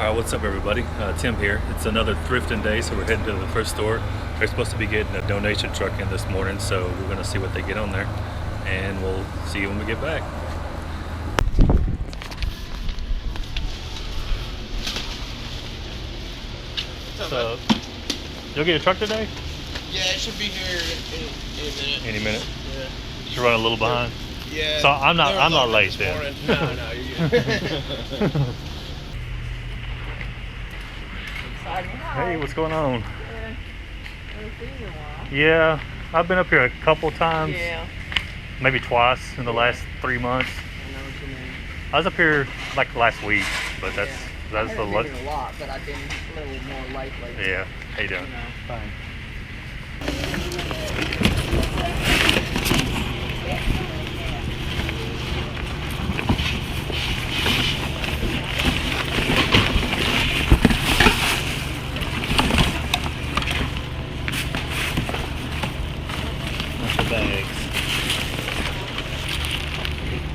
Alright, what's up everybody? Tim here. It's another thrifting day, so we're heading to the thrift store. They're supposed to be getting a donation truck in this morning, so we're going to see what they get on there. And we'll see you when we get back. What's up, So, you'll get a truck today? Yeah, it should be here any minute. Any minute? Yeah. You're running a little behind? Yeah. So I'm not late then. No, you're good. Hey, what's going on? Yeah. Haven't seen you in a while. Yeah, I've been up here a couple times. Yeah. Maybe twice in the last 3 months. I know what you mean. I was up here like last week, but that's the I haven't been here a lot, but I've been a little more late lately. Yeah. How you doing? You know. Fine. That's the bags.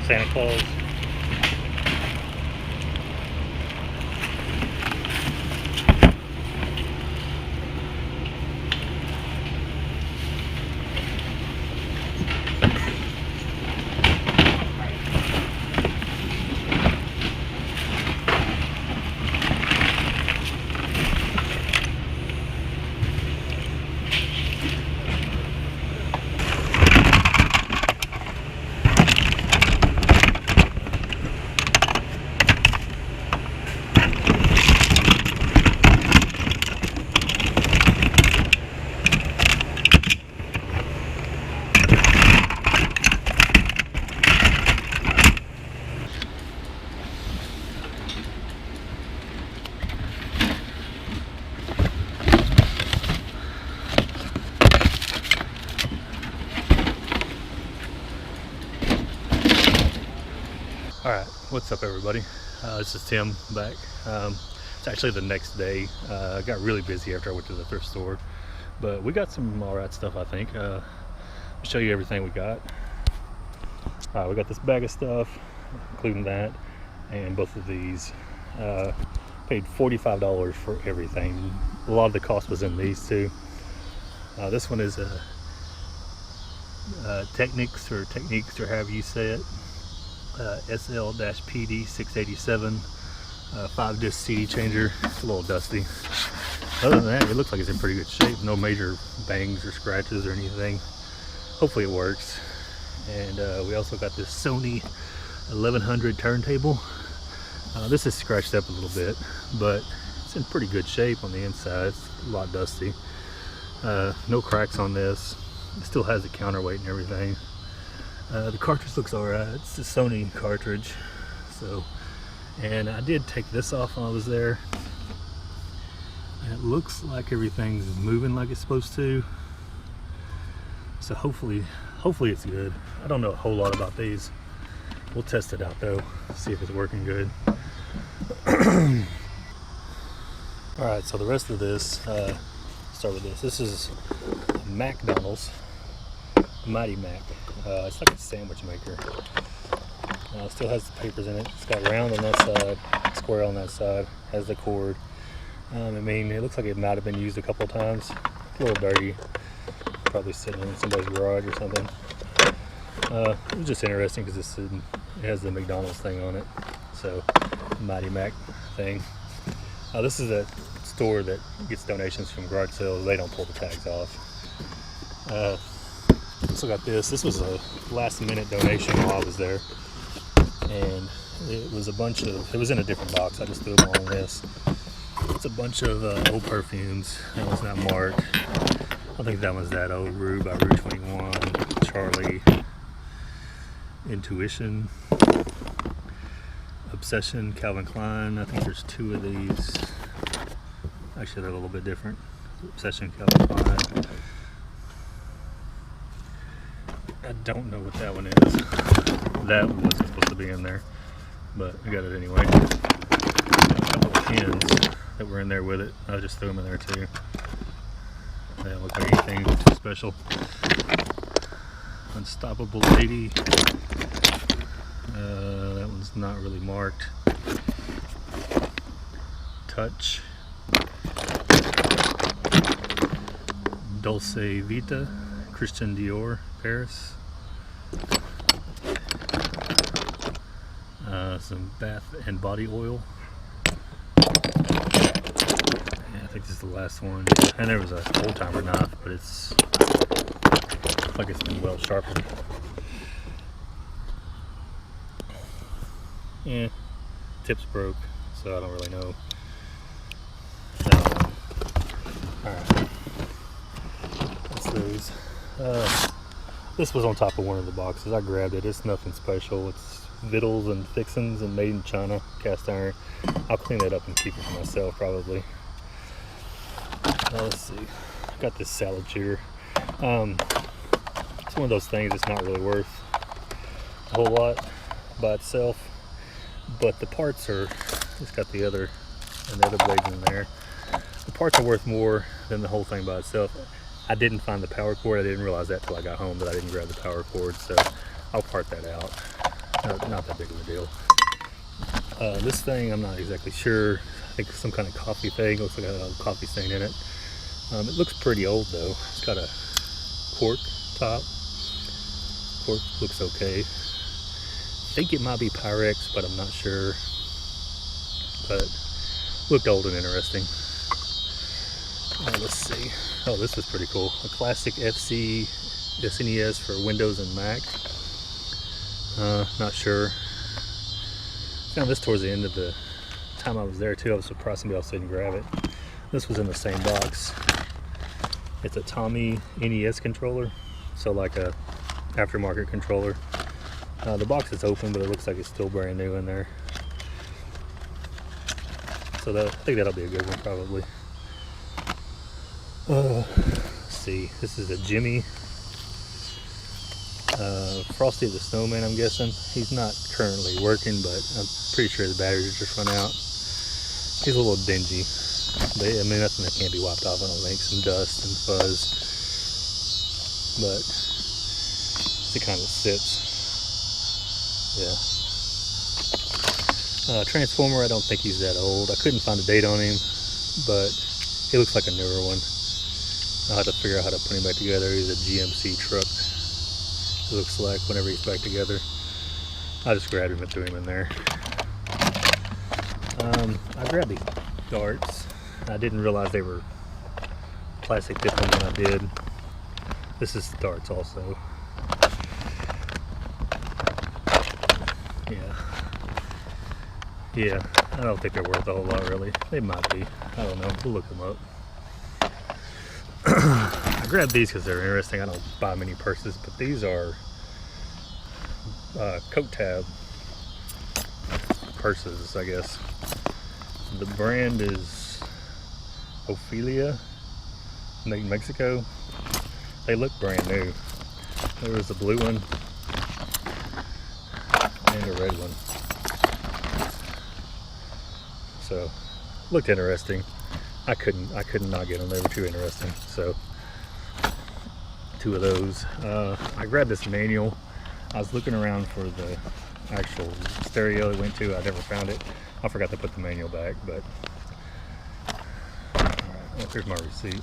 Santa Claus. Alright, what's up everybody? This is Tim back. It's actually the next day. I got really busy after I went to the thrift store, but we got some alright stuff I think. I'll show you everything we got. We got this bag of stuff, including that, and both of these. Paid $45 for everything. A lot of the cost was in these two. This one is Techniques or however you say it. SL-PD 687 5-disc CD changer. It's a little dusty. Other than that, it looks like it's in pretty good shape. No major bangs or scratches or anything. Hopefully it works. And we also got this Sony 1100 turntable. This is scratched up a little bit, but it's in pretty good shape on the inside. It's a lot dusty. No cracks on this. It still has the counterweight and everything. The cartridge looks alright. It's a Sony cartridge. And I did take this off while I was there. And it looks like everything's moving like it's supposed to. So hopefully it's good. I don't know a whole lot about these. We'll test it out though, see if it's working good. Alright, so the rest of this, start with this. This is McDonald's Mighty Mac. It's like a sandwich maker. Still has the papers in it. It's got round on that side, square on that side, has the cord. I mean, it looks like it might have been used a couple times. It's a little dirty. Probably sitting in somebody's garage or something. It was just interesting because it has the McDonald's thing on it. So, Mighty Mac thing. This is a store that gets donations from garage sales. They don't pull the tags off. Also got this. This was a last minute donation while I was there. And it was it was in a different box. I just threw them all in this. It's a bunch of old perfumes. That one's not marked. I think that one's that old Rue by Rue 21, Charlie, Intuition, Obsession, Calvin Klein. I think there's 2 of these. Actually, they're a little bit different. Obsession, Calvin Klein. I don't know what that one is. That one wasn't supposed to be in there, but I got it anyway. Got a couple of pins that were in there with it. I just threw them in there too. They don't look like anything too special. Unstoppable Lady. That one's not really marked. Touch, Dolce Vita, Christian Dior, Paris. Some bath and body oil. Yeah, I think this is the last one. And there was a old timer knife, but it's like it's been well sharpened. Yeah, tips broke, so I don't really know. Alright, that's those. This was on top of one of the boxes. I grabbed it. It's nothing special. It's victuals and fixins and made in China, cast iron. I'll clean that up and keep it for myself probably. Let's see. I got this salad shooter. It's one of those things that's not really worth a whole lot by itself, but the parts are, it's got the other blades in there. The parts are worth more than the whole thing by itself. I didn't find the power cord. I didn't realize that till I got home, that I didn't grab the power cord, so I'll part that out. Not that big of a deal. This thing, I'm not exactly sure. I think some kind of coffee thing. Looks like a coffee stain in it. It looks pretty old though. It's got a cork top. Cork looks okay. I think it might be Pyrex, but I'm not sure. But looked old and interesting. Let's see. Oh, this is pretty cool. A classic SNES for Windows and Mac. Not sure. Found this towards the end of the time I was there too. I was surprised somebody else didn't grab it. This was in the same box. It's a Tommy NES controller, so like a aftermarket controller. The box is open, but it looks like it's still brand new in there. So I think that'll be a good one probably. Let's see. This is a Jimmy. Frosty the Snowman, I'm guessing. He's not currently working, but I'm pretty sure his batteries just run out. He's a little dingy. But, I mean, nothing that can't be wiped off, I don't think. Some dust and fuzz. But it kind of sits. Yeah. Transformer, I don't think he's that old. I couldn't find a date on him, but he looks like a newer one. I'll have to figure out how to put him back together. He's a GMC truck. It looks like whenever he's back together. I just grabbed him and threw him in there. I grabbed these darts. I didn't realize they were plastic tipped when I did. This is the darts also. Yeah, I don't think they're worth a whole lot really. They might be. I don't know. We'll look them up. I grabbed these because they're interesting. I don't buy many purses, but these are coat tab purses, I guess. The brand is Ophelia, made in Mexico. They look brand new. There was a blue one and a red one. So looked interesting. I couldn't not get them. They were too interesting. So 2 of those. I grabbed this manual. I was looking around for the actual stereo it went to. I never found it. I forgot to put the manual back, but alright, well, here's my receipt.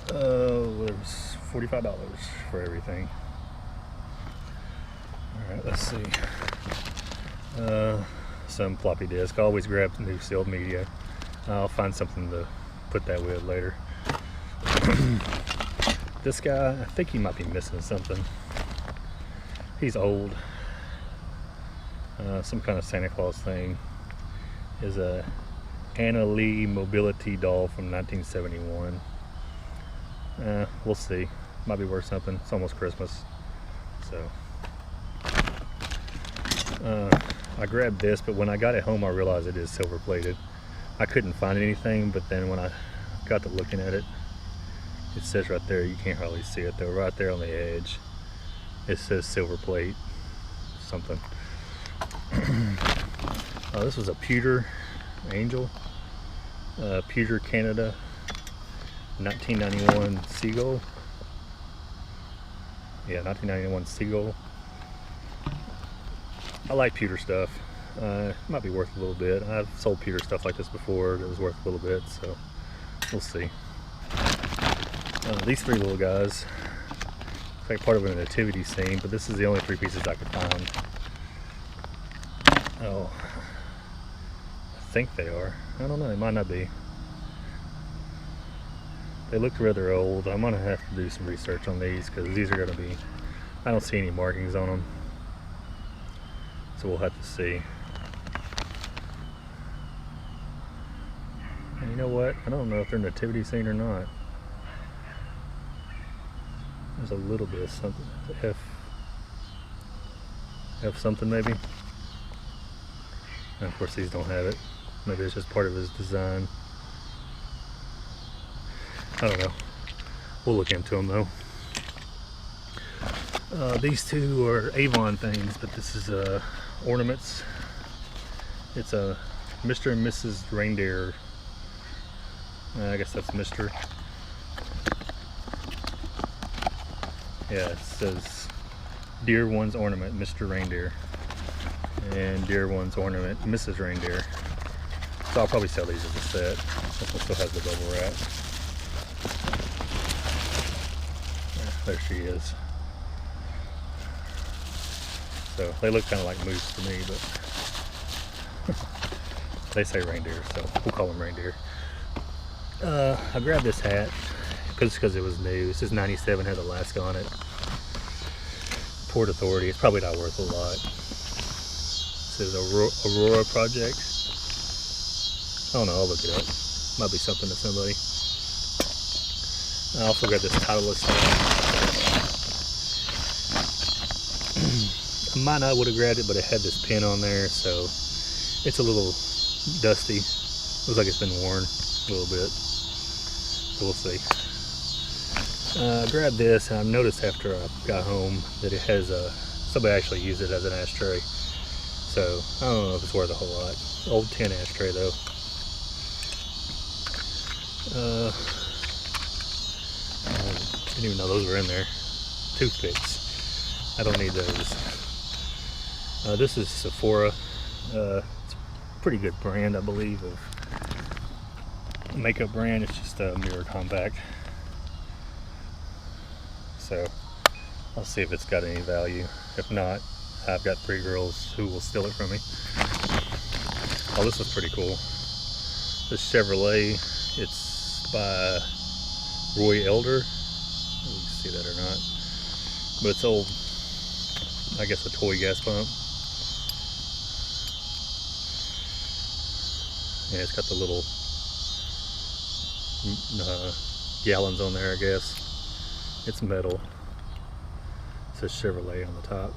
It was $45 for everything. Alright, let's see. Some floppy disk. I always grab new sealed media. I'll find something to put that with later. This guy, I think he might be missing something. He's old. Some kind of Santa Claus thing. Is a Anna Lee mobility doll from 1971. We'll see. Might be worth something. It's almost Christmas. So I grabbed this, but when I got it home I realized it is silver plated. I couldn't find anything, but then when I got to looking at it, it says right there, you can't hardly see it though, right there on the edge, it says silver plate something. This was a Pewter Angel, Pewter Canada 1991 Seagull. Yeah, 1991 Seagull. I like pewter stuff. Might be worth a little bit. I've sold pewter stuff like this before that was worth a little bit, so we'll see. These three little guys, it's like part of a nativity scene, but this is the only three pieces I could find. Oh, I think they are. I don't know, they might not be. They look rather old. I'm gonna have to do some research on these because these are gonna be, I don't see any markings on them. So we'll have to see. And you know what? I don't know if they're nativity scene or not. There's a little bit of something. F something maybe. And of course these don't have it. Maybe it's just part of his design. I don't know. We'll look into them though. These two are Avon things, but this is Ornaments. It's a Mr. and Mrs. Reindeer. I guess that's Mr. Yeah, it says Dear One's Ornament, Mr. Reindeer. And Dear One's Ornament, Mrs. Reindeer. So I'll probably sell these as a set. This one still has the bubble wrap. There she is. So they look kind of like moose to me, but they say reindeer, so we'll call them reindeer. I grabbed this hat because it was new. This is 97, has Alaska on it. Port Authority. It's probably not worth a lot. It says Aurora Project. I don't know, I'll look it up. Might be something to somebody. I also got this Titleist hat. I might not would have grabbed it, but it had this pin on there, so it's a little dusty. Looks like it's been worn a little bit. So we'll see. I grabbed this, and I noticed after I got home that it has somebody actually used it as an ashtray. So I don't know if it's worth a whole lot. Old tin ashtray though. I didn't even know those were in there. Toothpicks. I don't need those. This is Sephora. It's a pretty good brand, I believe, of makeup brand. It's just a mirror compact. So I'll see if it's got any value. If not, I've got three girls who will steal it from me. Oh, this is pretty cool. This Chevrolet, it's by Roy Elder. You can see that or not. But it's old, I guess, a toy gas pump. Yeah, it's got the little gallons on there, I guess. It's metal. It says Chevrolet on the top.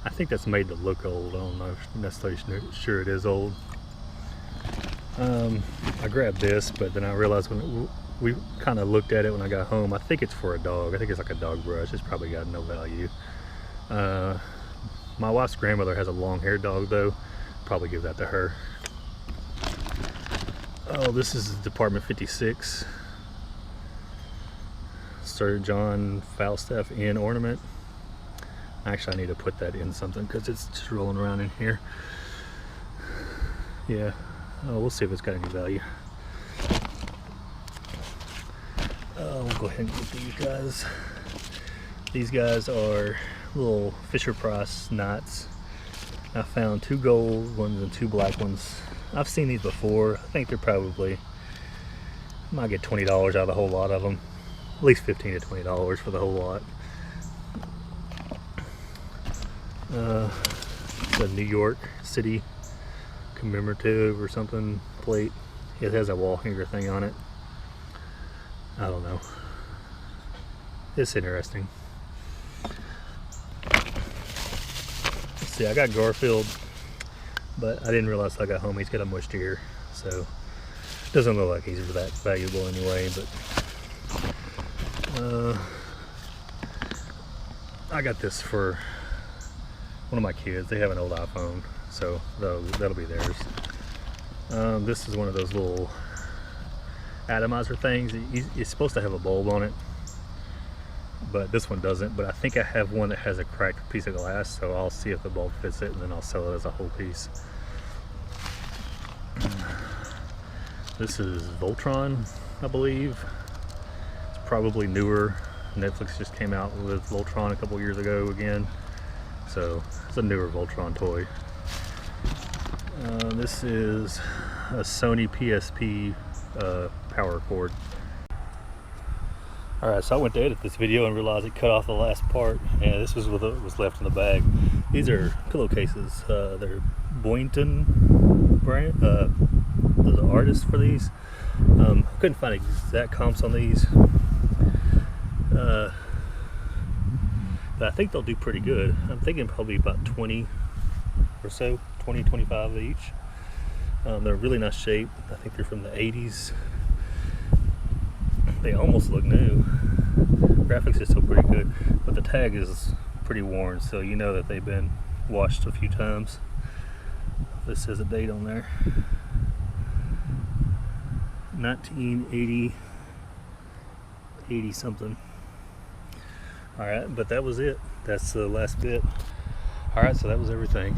I think that's made to look old. I don't know if I'm necessarily sure it is old. I grabbed this, but then I realized when we kind of looked at it when I got home, I think it's for a dog. I think it's like a dog brush. It's probably got no value. My wife's grandmother has a long-haired dog though. Probably give that to her. Oh, this is Department 56. Sir John Falstaff in ornament. Actually, I need to put that in something because it's just rolling around in here. Yeah, we'll see if it's got any value. We'll go ahead and get these guys. These guys are little Fisher Price knots. I found 2 gold ones and 2 black ones. I've seen these before. I think they're probably, might get $20 out of the whole lot of them. At least $15 to $20 for the whole lot. It's a New York City commemorative or something plate. It has a wall hanger thing on it. I don't know. It's interesting. Let's see, I got Garfield, but I didn't realize till I got home he's got a mush deer, so doesn't look like he's that valuable anyway. But I got this for one of my kids. They have an old iPhone, so that'll be theirs. This is one of those little atomizer things. It's supposed to have a bulb on it. but this one doesn't. But I think I have one that has a cracked piece of glass, so I'll see if the bulb fits it, and then I'll sell it as a whole piece. This is Voltron, I believe. It's probably newer. Netflix just came out with Voltron a couple years ago again, so it's a newer Voltron toy. This is a Sony PSP power cord. Alright, so I went to edit this video and realized it cut off the last part, and this was what was left in the bag. These are pillowcases. They're Boynton brand. The artist for these. I couldn't find exact comps on these. But I think they'll do pretty good. I'm thinking probably about 20 or so, 20, 25 each. They're really nice shape. I think they're from the 80s. They almost look new. Graphics is still pretty good, but the tag is pretty worn, so you know that they've been washed a few times. This says a date on there. 1980, 80 something. Alright, but that was it. That's the last bit. Alright, so that was everything.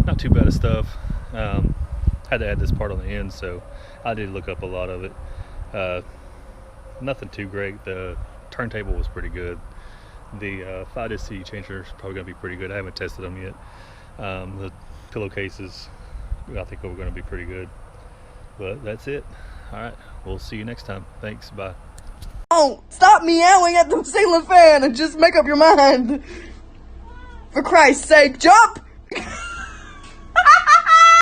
Not too bad of stuff. Had to add this part on the end, so I did look up a lot of it. Nothing too great. The turntable was pretty good. The 5-disc CD changer is probably going to be pretty good. I haven't tested them yet. The pillowcases, I think are going to be pretty good. But that's it. Alright, we'll see you next time. Thanks, bye. Oh, stop meowing at the ceiling fan and just make up your mind. For Christ's sake, jump!